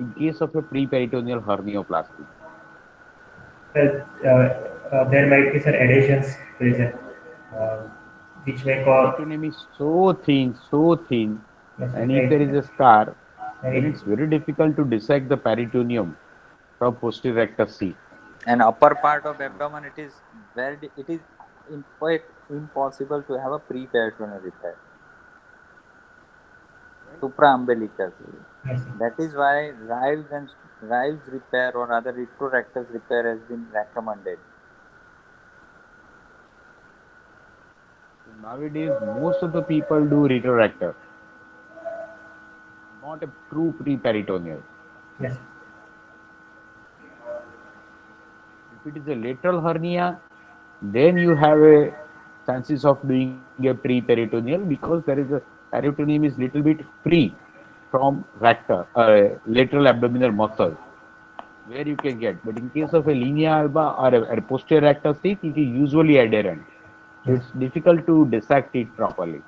in case of a pre-peritoneal hernioplasty? Sir, there might be sir adhesions present, uh, which may cause. Peritoneum is so thin, Yes, sir, and if there is a scar, and then it's very difficult to dissect the peritoneum from posterior rectus C. and upper part of abdomen it is it is quite impossible to have a pre peritoneal repair supraumbilical yes, sir. that is why Rives repair or other retrorectus repair has been recommended Nowadays, most of the people do retrorector, not a true pre-peritoneal. Yes, sir. If it is a lateral hernia, then you have a chances of doing a pre-peritoneal because there is a peritoneum is little bit free from rector, lateral abdominal muscle where you can get. But in case of a linea alba or a posterior rectus seat, it is usually adherent. So it's difficult to dissect it properly.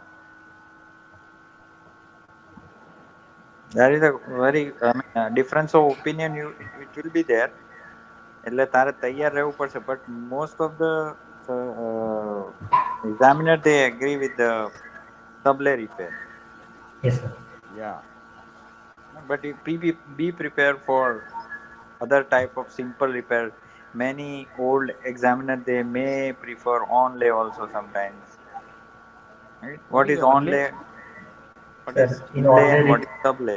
there is a very difference of opinion it will be there એટલે તારે તૈયાર રહેવું પડશે but most of the examiner they agree with the sublay repair Yes, sir. Yeah. but if be prepared for other type of simple repair many old examiner they may prefer onlay also sometimes right what is onlay what Sir, is in inlay and onlay, what is sublay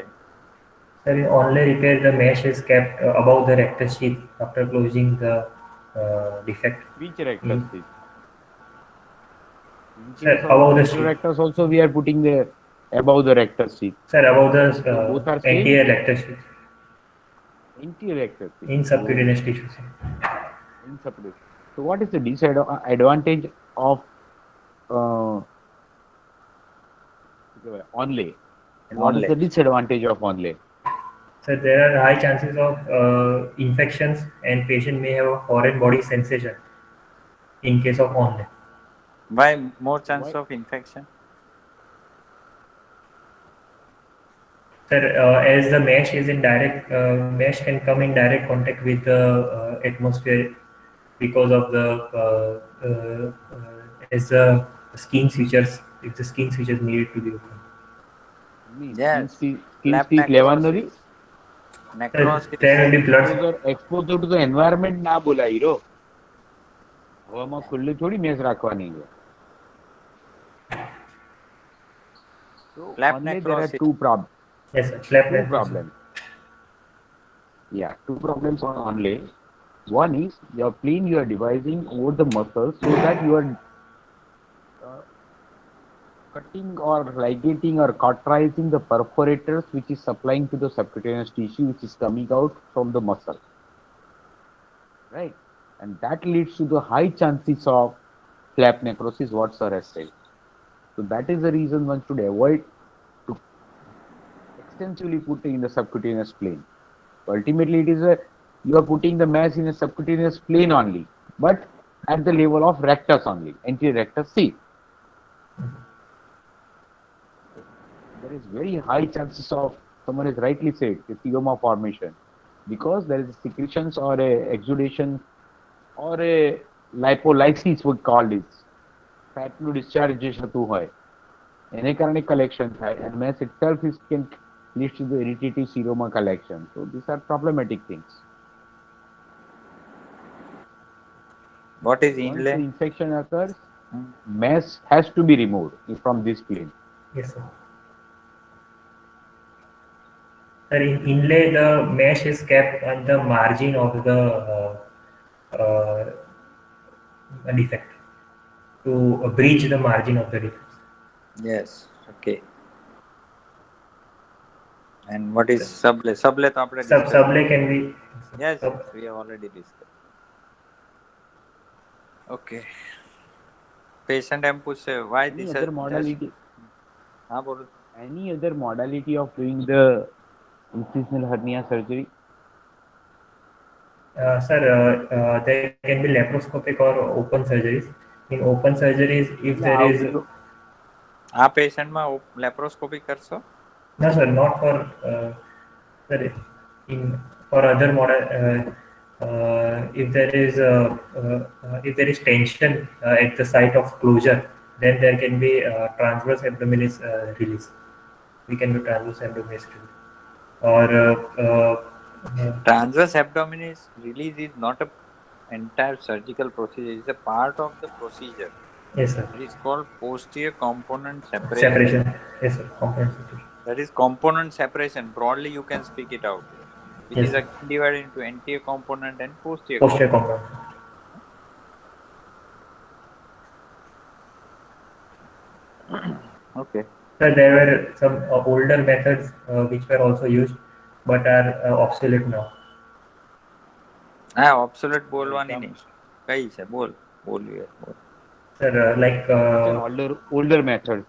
sir, in onlay repair, the mesh is kept above the rectus sheath after closing the defect. Which rectus seat? In Sir, case of above the sheath. rectus also we are putting the above the rectus seat. Sir, above the both are same? anterior rectus sheath Interior rectus seat. in subcutaneous tissue, sir. In subcutaneous. So what is the disadvantage of onlay? And what is Onlay. the disadvantage of onlay? So there are high chances of infections, and patient may have a foreign body sensation in case of onlay. Why more chance Why? of infection? Sir, as the mesh is in direct, mesh can come in direct contact with the atmosphere because of the as the skin features, if the skin features needed to be open. Skin Yes. skin Flap streak લેવાનો નથી. necrosis. Sir, Necrosis. there will be blood. Exposure to the environment ના બોલાય hero. હવામાં ખુલ્લી થોડી મેસ રાખવાની છે. So Flap only there are necrosis. Yes, sir. Flap two necrosis. problems. Yeah, two problems on onlay. One is your plane you are devising over the muscle so that you are cutting or ligating or cauterizing the perforators which is supplying to the subcutaneous tissue which is coming out from the muscle. Right? And that leads to the high chances of flap necrosis, what sir has said. So that is the reason one should avoid to extensively put in the subcutaneous plane. Ultimately, it is you are putting the mass in a subcutaneous plane only, but at the level of rectus only, anterior rectus C. There is very high chances of, someone has rightly said, the theoma formation, because there is secretions or a exudation or a lipolysis we call it. Fat નું discharge જે થતું હોય એને કારણે collection થાય, and mass itself is can lead to the irritative seroma collection. So these are problematic things. What is Once inlay? the infection occurs, mass has to be removed from this plane. Yes, sir. Sir, in inlay, the mesh is kept on the margin of the defect to breach the margin of the defect. Yes. Okay. And what is sublay? Sublay તો આપણે discuss Sublay can be. Yes, yes, we have already discussed. Okay. Patient એમ પૂછે why Any this other has modality? હા બોલો. Any other modality of doing the incisional hernia surgery? Sir, there can be laparoscopic or open surgeries. In open surgeries, if there is આ પેશન્ટમાં laparoscopy કરશો? no, sir, not for sir, for other model. If there is tension at the site of closure, then there can be transverse abdominis release. We can do transverse abdominis release. Or Transverse abdominis release is not a entire surgical procedure. It's a part of the procedure. yes, sir. It is called posterior component separation. Separation. Yes, sir. Component separation. That is component separation. Broadly, you can speak it out. It Yes, is sir. again divided into anterior component and posterior Posterior component. Okay. Sir, there were some older methods which were also used but are obsolete now. હા ઓબ્સોલેટ બોલવાની નહીં. કઈ છે બોલ બોલવી બોલ. Sir, like older method.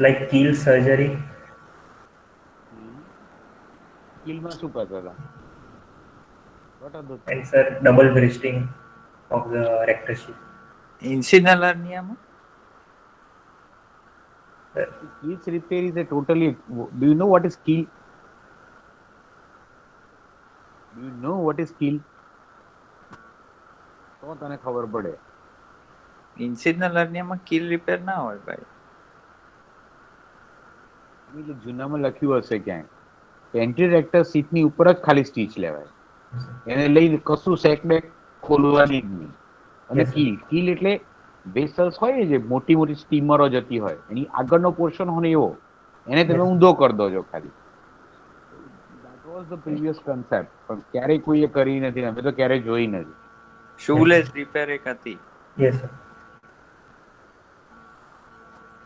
like keel surgery. Keel માં શું કરતા હતા? What are the And sir, double breasting of the rectus sheath. ઇન્સિનલ હર્નિયામાં keel's repair is a totally. Do you know what is keel? Do you know what is keel? તો તને ખબર પડે. ઇન્સિનલ હર્નિયામાં kill repair ના હોય ભાઈ. જૂનામાં લખ્યું હશે ક્યાંય એન્ટીરિયર રેક્ટસ સીટની ઉપર જ ખાલી સ્ટીચ લેવાય, એને લઈ કશું સેકબેક ખોલવાની જ નહીં. અને કીલ એટલે વેસલ્સ હોય જે મોટી મોટી સ્ટીમરો જતી હોય એની આગળનો પોર્શન હોય એવો, એને તમે ઊંધો કરી દો છો ખાલી. That was the previous concept, પણ ક્યારેય કોઈએ કરી નથી, અમે તો ક્યારેય જોઈ નથી. શૂલેસ રિપેર એક હતી. Yes, sir.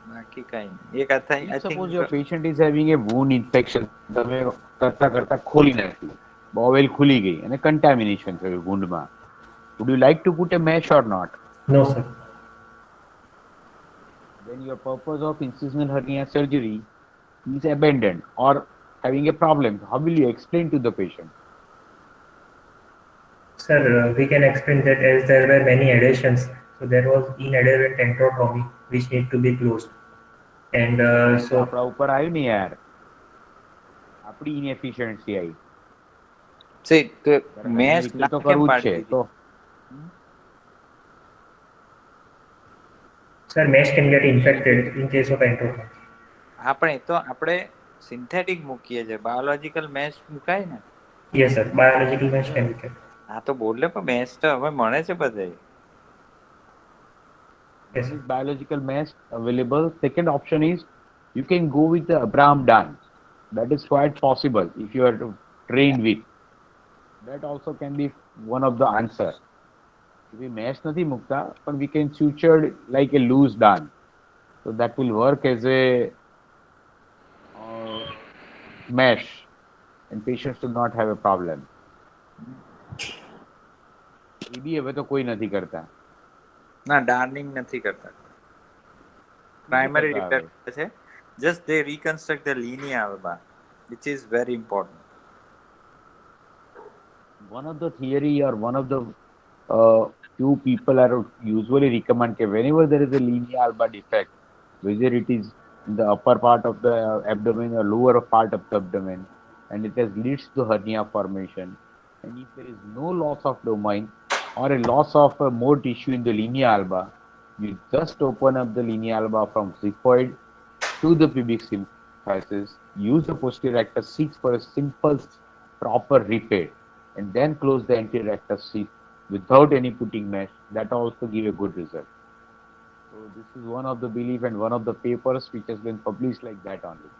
બાકી કઈ નહીં. એક હતા I think Suppose your patient is having a wound infection, તમે કરતા કરતા ખોલી નાખ્યું, બોવેલ ખુલી ગઈ અને contamination થયું woundમાં. Would you like to put a mesh or not? No, sir. Then your purpose of incisional hernia surgery is abandoned or having a problem, how will you explain to the patient? Sir, we can explain that as there were many adhesions, so there was inadherent enterotomy which need to be closed. And તો આપણા ઉપર આવ્યું ને યાર, આપણી inefficiency આવી. See, the બરાબર, mesh એટલે તો ના કેમ કરવું જ પાડી છે. દીધી? તો sir, mesh can get infected in case of enterotomy. આપણે તો આપણે સિન્થેટિક મૂકીએ છે, બાયોલોજીકલ મેશ મુકાય ને. Yes, sir. Biological mesh can be kept. હા તો બોલે પણ મેશ તો હવે મળે છે બધે. Yes, one sir. is biological mesh available. Second option is you can go with the Abraham dance. That is quite possible if you are trained with. That also can be one of the answer. We mesh નથી મુકતા, but we can suture like a loose dance. So that will work as a mesh, and patients should not have a problem. એ બી હવે તો કોઈ નથી કરતા. ના, ડાર્નિંગ નથી કરતા. પ્રાઇમરી રિપેર કરે છે. Just they reconstruct the linea alba, which is very important. One of the theory or one of the few people are usually recommend that whenever there is a linea alba defect, whether it is in the upper part of the abdomen or lower part of the abdomen, and it has leads to hernia formation, and if there is no loss of domain or a loss of more tissue in the linea alba, you just open up the linea alba from xiphoid to the pubic symphysis, use the posterior rectus 6 for a simple proper repair, and then close the anterior rectus 6 without any putting mesh. That also give a good result. So this is one of the belief and one of the papers which has been published like that only.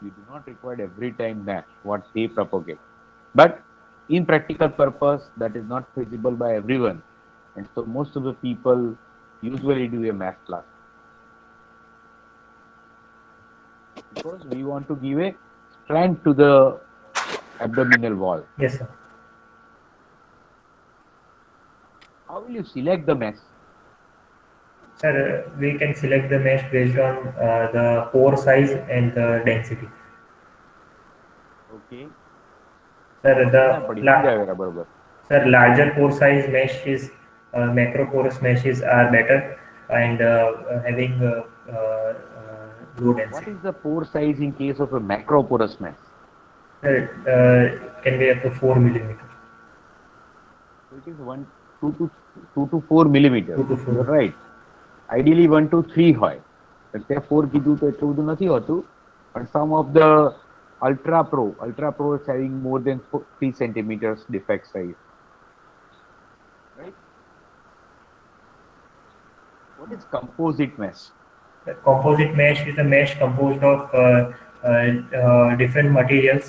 You do not require every time mesh what they propagate, but in practical purpose that is not feasible by everyone, and so most of the people usually do a mesh plus because we want to give a strength to the abdominal wall. Yes, sir. How will you select the mesh? Sir, we can select the mesh based on the pore size and the density. Okay. Sir, બરોબર. sir, larger pore size meshes, macroporous meshes are better and having low What density. is the pore size in case of a macroporous mesh? Sir, it can be up to 4 millimeter. It is 2 to 4 millimeters. 2 to 4. You're right. Ideally 1 to 3 હોય. એટલે 4 કીધું તો એટલું બધું નથી હોતું. But some of the ultra pro is having more than 3 centimeters defect size. Right? What is composite mesh? The composite mesh is a mesh composed of different materials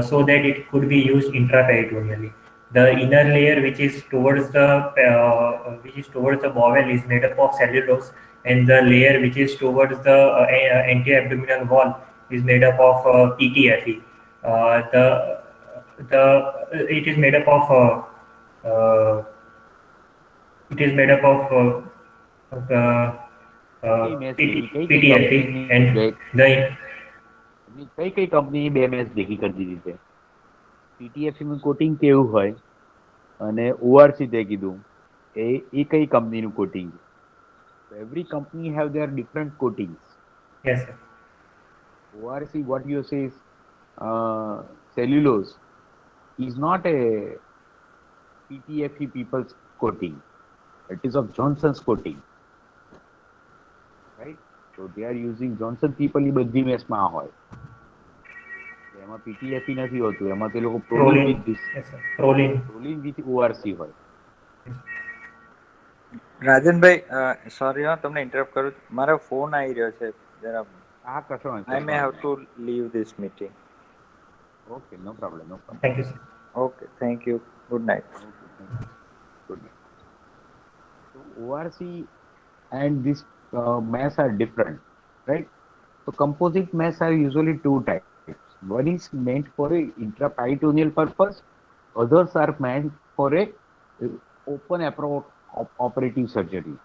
so that it could be used intraperitoneally. The inner layer, which is towards the bowel, is made up of cellulose, and the layer which is towards the anti-abdominal wall is made up of PTFE. The it is made up of it is made up of PTFE and the કઈ કઈ company બે match ભેગી કરી દીધી છે. PTFE નું coating કેવું હોય અને ORC તે કીધું એ કઈ કંપનીનું coating? Every company have their different coatings. Yes, sir. ORC, what you say is cellulose is not a PTFE people's coating. It is of Johnson's coating. Right? So they are using Johnson people ની બધી મેસમાં હોય. એમાં PTFE નથી હોતું, એમાં તે લોકો Prolene. with this Yes, sir. Prolene. with ORC હોય. રાજનભાઈ, સોરી હા તમને ઇન્ટરપ્ટ કરું, મારો ફોન આવી રહ્યો છે જરા. હા, કશો વાંધો I may have to leave this meeting. Okay, no problem, no problem. Thank you, sir. Okay, thank you. Good night. Good. So ORC and this mass are different, right? So composite mass are usually two types. One is meant for a intraperitoneal purpose. Others are meant for a open operative surgery.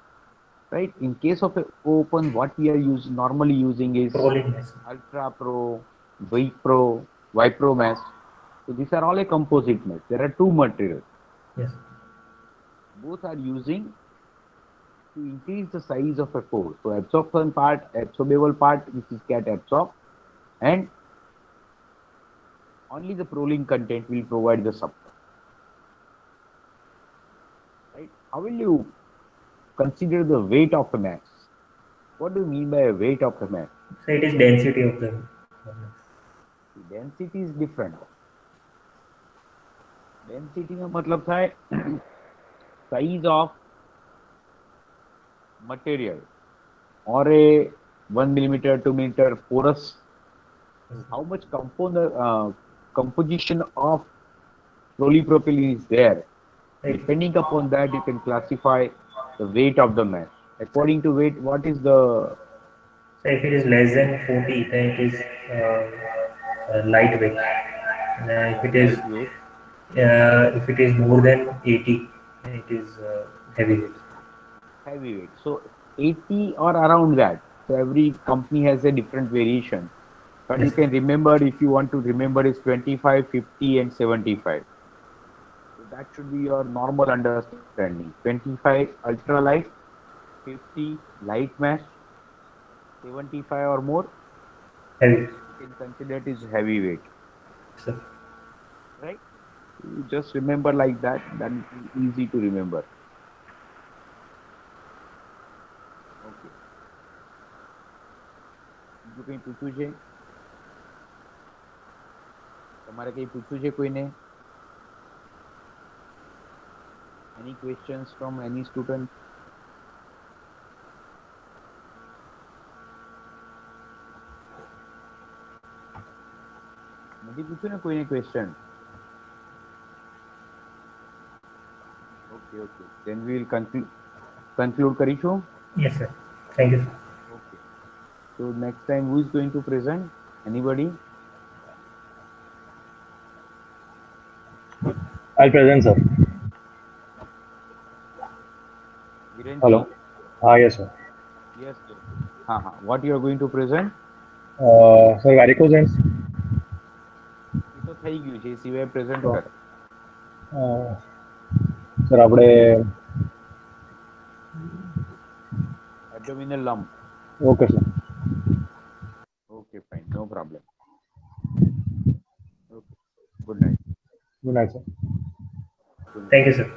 right? In case of a open, what we are normally using is Proline mesh. Ultra Pro, Vipro, Vipro mesh. So these are all a composite mesh. There are two materials. Yes. Both are using to increase the size of a pore. So absorption part, absorbable part, which is get absorbed, and only the proline content will provide the support. Right? How will you consider the weight of a mesh? What do you mean by a weight of a mesh? So it is density of the mesh. The density is different. Density का मतलब था size of material or a 1 millimeter, 2 millimeter porous. How much composition of polypropylene is there? Right. Depending upon that, you can classify the weight of the mesh. According to weight, what is the So if it is less than 40, then it is lightweight. lightweight, If it is more than 80, then it is heavyweight. heavyweight? So 80 or around that. So every company has a different variation. But you Yes. can remember, if you want to remember, is 25, 50, and 75. So that should be your normal understanding. 25 ultralight, 50 light mesh, 75 or more, Heavy. you can consider it is heavyweight. So, Right? You just remember like that, then it is easy to remember. Okay. બીજું કંઈ પૂછવું છે? તમારે કંઈ પૂછવું છે કોઈને? Any questions from any student? નથી પૂછ્યું ને કોઈને question? Okay, okay. Then we will conclude કરીશું. yes, sir. Thank you, sir. Okay. So next time, who is going to present? Anybody? I'll present, sir. Viren? Hello. Yes, sir. Yes, sir. What you are going to present? Sir, varicose veins. એ તો થઈ ગયું છે, એ સિવાય present કર. Sir આપણે Abdominal lump. Okay sir. Okay, fine. No problem. Okay. Good night. Good night sir. Good night. Thank you, sir.